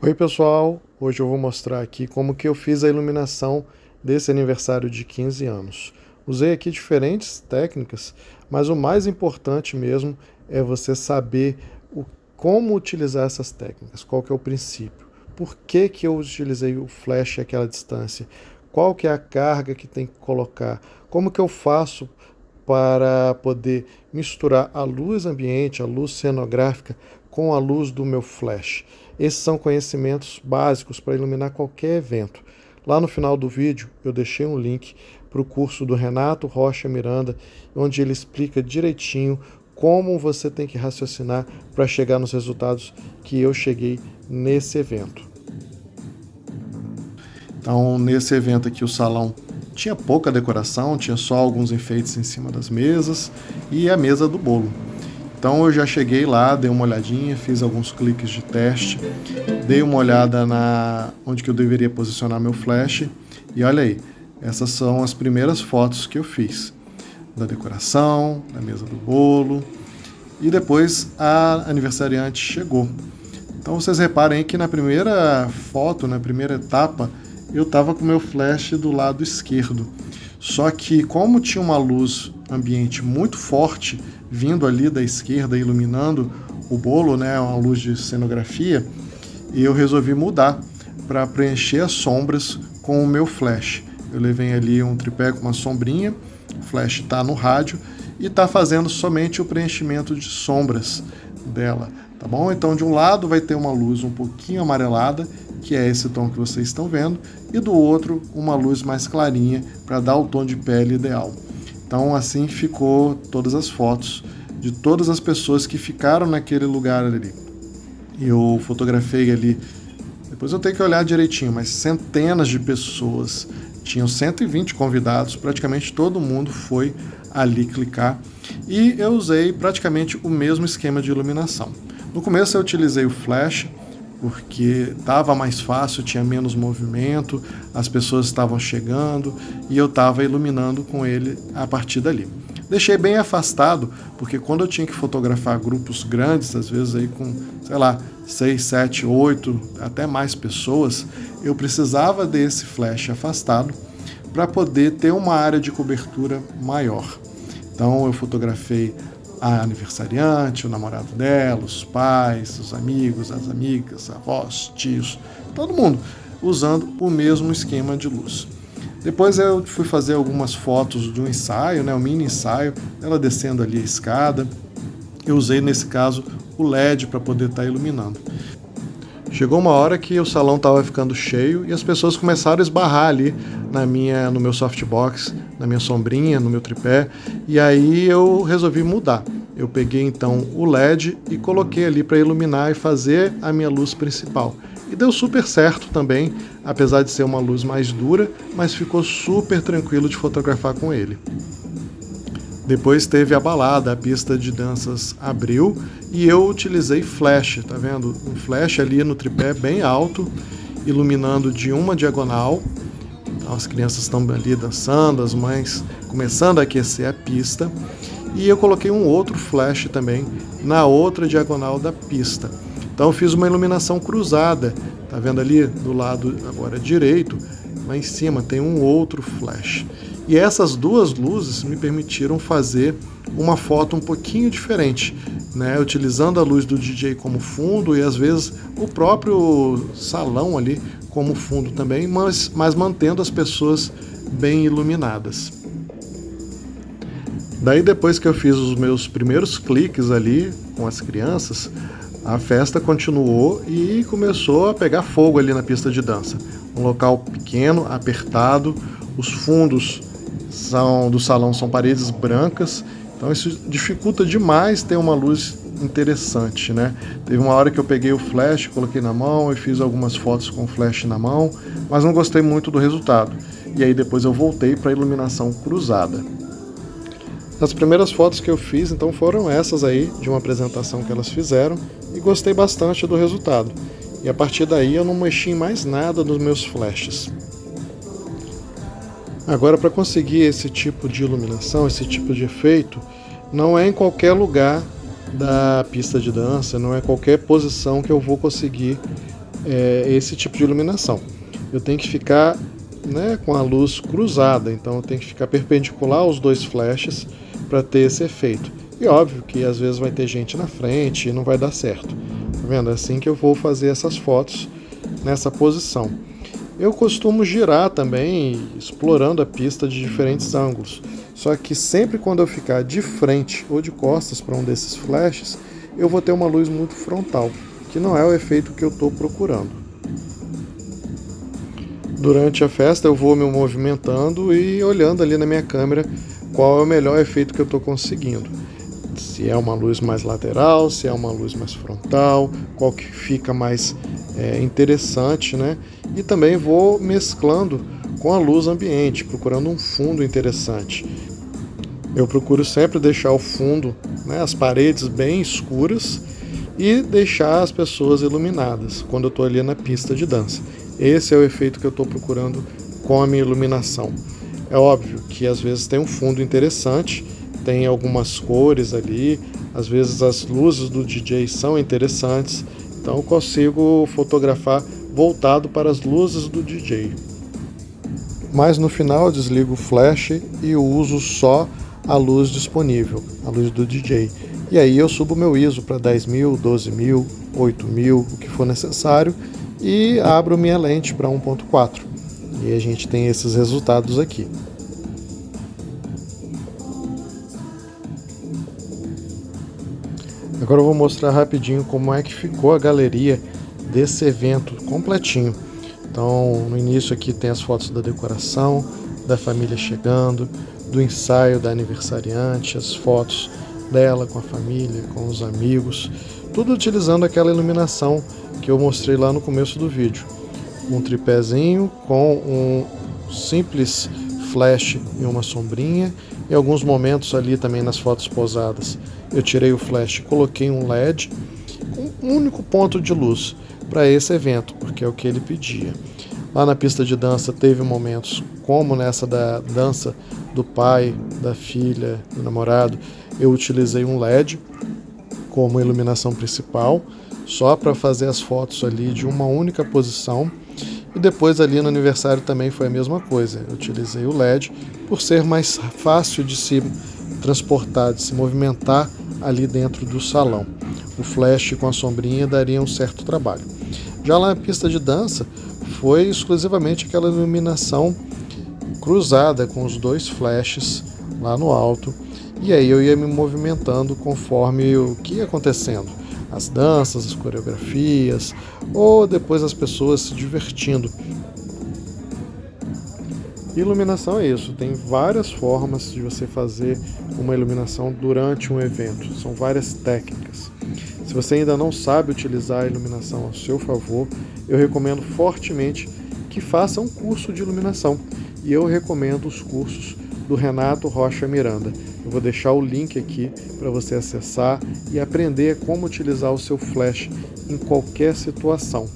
Oi pessoal, hoje eu vou mostrar aqui como que eu fiz a iluminação desse aniversário de 15 anos. Usei aqui diferentes técnicas, mas o mais importante mesmo é você saber como utilizar essas técnicas, qual que é o princípio. Por que que eu utilizei o flash àquela distância? Qual que é a carga que tem que colocar? Como que eu faço para poder misturar a luz ambiente, a luz cenográfica, com a luz do meu flash. Esses são conhecimentos básicos para iluminar qualquer evento. Lá no final do vídeo eu deixei um link para o curso do Renato Rocha Miranda, onde ele explica direitinho como você tem que raciocinar para chegar nos resultados que eu cheguei nesse evento. Então, nesse evento aqui, o salão tinha pouca decoração, tinha só alguns enfeites em cima das mesas e a mesa do bolo. Então eu já cheguei lá, dei uma olhadinha, fiz alguns cliques de teste, dei uma olhada onde que eu deveria posicionar meu flash e olha aí, essas são as primeiras fotos que eu fiz da decoração, da mesa do bolo e depois a aniversariante chegou. Então vocês reparem que na primeira foto, na primeira etapa, eu estava com o meu flash do lado esquerdo. Só que como tinha uma luz ambiente muito forte vindo ali da esquerda, iluminando o bolo, né, uma luz de cenografia, eu resolvi mudar para preencher as sombras com o meu flash. Eu levei ali um tripé com uma sombrinha, o flash está no rádio e está fazendo somente o preenchimento de sombras dela, tá bom? Então de um lado vai ter uma luz um pouquinho amarelada, que é esse tom que vocês estão vendo, e do outro uma luz mais clarinha para dar o tom de pele ideal. Então assim ficou todas as fotos de todas as pessoas que ficaram naquele lugar ali. Eu fotografei ali, depois eu tenho que olhar direitinho, mas centenas de pessoas, tinham 120 convidados, praticamente todo mundo foi ali clicar, e eu usei praticamente o mesmo esquema de iluminação. No começo eu utilizei o flash, porque estava mais fácil, tinha menos movimento, as pessoas estavam chegando e eu estava iluminando com ele a partir dali. Deixei bem afastado, porque quando eu tinha que fotografar grupos grandes, às vezes aí com, sei lá, 6, 7, 8, até mais pessoas, eu precisava desse flash afastado para poder ter uma área de cobertura maior. Então eu fotografei a aniversariante, o namorado dela, os pais, os amigos, as amigas, avós, tios, todo mundo usando o mesmo esquema de luz. Depois eu fui fazer algumas fotos de um ensaio, né, um mini ensaio, ela descendo ali a escada. Eu usei nesse caso o LED para poder estar iluminando. Chegou uma hora que o salão estava ficando cheio e as pessoas começaram a esbarrar ali no meu softbox, na minha sombrinha, no meu tripé, e aí eu resolvi mudar. Eu peguei então o LED e coloquei ali para iluminar e fazer a minha luz principal. E deu super certo também, apesar de ser uma luz mais dura, mas ficou super tranquilo de fotografar com ele. Depois teve a balada, a pista de danças abriu e eu utilizei flash, tá vendo? Um flash ali no tripé bem alto, iluminando de uma diagonal. Então, as crianças estão ali dançando, as mães começando a aquecer a pista. E eu coloquei um outro flash também na outra diagonal da pista. Então eu fiz uma iluminação cruzada, tá vendo ali do lado agora direito, lá em cima tem um outro flash. E essas duas luzes me permitiram fazer uma foto um pouquinho diferente, né? Utilizando a luz do DJ como fundo e às vezes o próprio salão ali como fundo também, mas mantendo as pessoas bem iluminadas. Daí depois que eu fiz os meus primeiros cliques ali com as crianças, a festa continuou e começou a pegar fogo ali na pista de dança. Um local pequeno, apertado, os fundos do salão são paredes brancas, então isso dificulta demais ter uma luz interessante, né? Teve uma hora que eu peguei o flash, coloquei na mão e fiz algumas fotos com o flash na mão, mas não gostei muito do resultado. E aí depois eu voltei para a iluminação cruzada. As primeiras fotos que eu fiz então foram essas aí, de uma apresentação que elas fizeram, e gostei bastante do resultado. E a partir daí eu não mexi em mais nada dos meus flashes. Agora, para conseguir esse tipo de iluminação, esse tipo de efeito, não é em qualquer lugar da pista de dança, não é qualquer posição que eu vou conseguir esse tipo de iluminação. Eu tenho que ficar, né, com a luz cruzada, então eu tenho que ficar perpendicular aos dois flashes para ter esse efeito. E óbvio que às vezes vai ter gente na frente e não vai dar certo. Tá vendo? É assim que eu vou fazer essas fotos nessa posição. Eu costumo girar também, explorando a pista de diferentes ângulos. Só que sempre quando eu ficar de frente ou de costas para um desses flashes, eu vou ter uma luz muito frontal, que não é o efeito que eu estou procurando. Durante a festa eu vou me movimentando e olhando ali na minha câmera qual é o melhor efeito que eu estou conseguindo. Se é uma luz mais lateral, se é uma luz mais frontal, qual que fica mais interessante, né? E também vou mesclando com a luz ambiente, procurando um fundo interessante. Eu procuro sempre deixar o fundo, né, as paredes bem escuras e deixar as pessoas iluminadas quando eu estou ali na pista de dança. Esse é o efeito que eu estou procurando com a minha iluminação. É óbvio que às vezes tem um fundo interessante, tem algumas cores ali, às vezes as luzes do DJ são interessantes, então eu consigo fotografar voltado para as luzes do DJ. Mas no final eu desligo o flash e eu uso só a luz disponível, a luz do DJ. E aí eu subo meu ISO para 10.000, 12.000, 8.000, o que for necessário, e abro minha lente para 1.4. E a gente tem esses resultados aqui. Agora eu vou mostrar rapidinho como é que ficou a galeria desse evento completinho. Então, no início aqui tem as fotos da decoração, da família chegando, do ensaio da aniversariante, as fotos dela com a família, com os amigos, tudo utilizando aquela iluminação que eu mostrei lá no começo do vídeo. Um tripézinho com um simples flash e uma sombrinha. Em alguns momentos ali também nas fotos posadas eu tirei o flash e coloquei um LED, um único ponto de luz para esse evento, porque é o que ele pedia. Lá na pista de dança teve momentos como nessa da dança do pai, da filha, do namorado, eu utilizei um LED como iluminação principal, só para fazer as fotos ali de uma única posição. E depois ali no aniversário também foi a mesma coisa, eu utilizei o LED por ser mais fácil de se transportar, de se movimentar ali dentro do salão. O flash com a sombrinha daria um certo trabalho. Já lá na pista de dança foi exclusivamente aquela iluminação cruzada com os dois flashes lá no alto, e aí eu ia me movimentando conforme o que ia acontecendo, as danças, as coreografias, ou depois as pessoas se divertindo. Iluminação é isso, tem várias formas de você fazer uma iluminação durante um evento, são várias técnicas. Se você ainda não sabe utilizar a iluminação ao seu favor, eu recomendo fortemente que faça um curso de iluminação, e eu recomendo os cursos do Renato Rocha Miranda. Eu vou deixar o link aqui para você acessar e aprender como utilizar o seu flash em qualquer situação.